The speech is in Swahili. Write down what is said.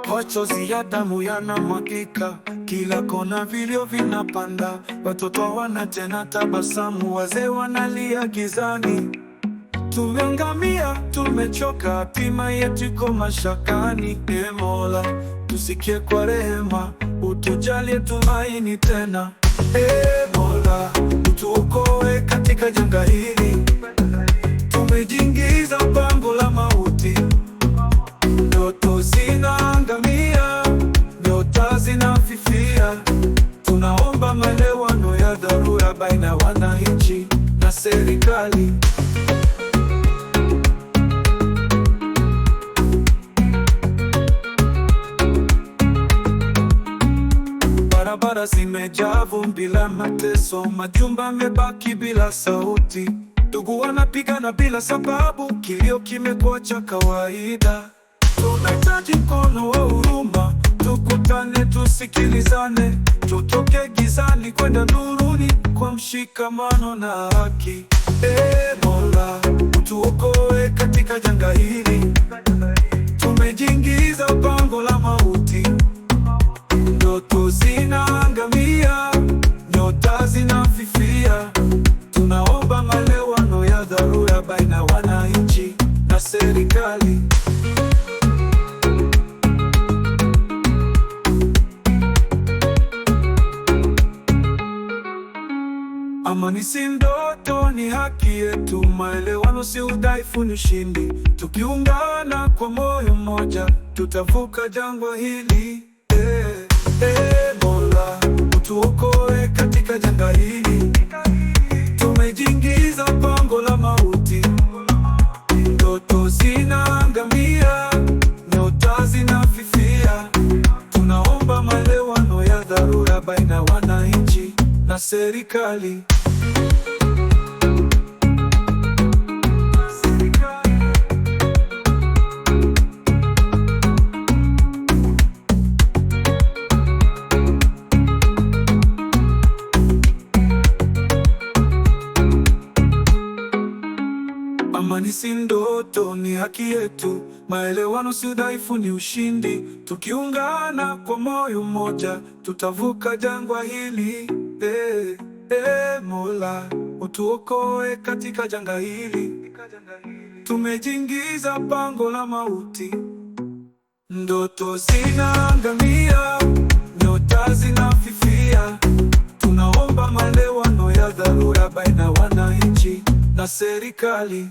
Machozi ya damu yanamwagika, kila kona vilio vinapanda. Watoto wanatena tabasamu, wazee wanalia gizani. Tumeangamia, tumechoka, hatima yetu iko mashakani. Ee Mola, tusikie kwa rehema, utujalie tumaini tena. Ee Mola, utuokoe katika janga hili. Tumejiingiza pango la mauti, ndoto zinaangamia, nyota zinafifia. Tunaomba maelewano ya dharura baina ya wananchi na serikali. Barabara zimejaa vumbi la mateso, majumba yamebaki bila sauti. Ndugu wanapigana bila sababu, kilio kimekuwa cha kawaida. Tunahitaji mkono wa huruma, tukutane, tusikilizane, tutoke gizani kwenda nuruni kwa mshikamano na haki. Ee Mola, utuokoe katika janga hili. Tumejiingiza pango la mauti, ndoto zinaangamia, nyota zinafifia. Tunaomba maelewano ya dharura baina ya wananchi na serikali. Amani si ndoto, ni haki yetu. Maelewano si udhaifu, ni ushindi. Tukiungana kwa moyo mmoja, tutavuka jangwa hili. Mola, utuokoe katika janga hili. Tumejiingiza pango la mauti, ndoto zinaangamia, nyota zinafifia. Tunaomba maelewano ya dharura baina ya wananchi na serikali. Amani si ndoto, ni haki yetu. Maelewano si udhaifu, ni ushindi. Tukiungana kwa moyo mmoja, tutavuka jangwa hili. Mola, utuokoe katika janga hili. Tumejiingiza pango la mauti, ndoto zinaangamia, nyota zinafifia. Tunaomba maelewano ya dharura baina ya wananchi na serikali.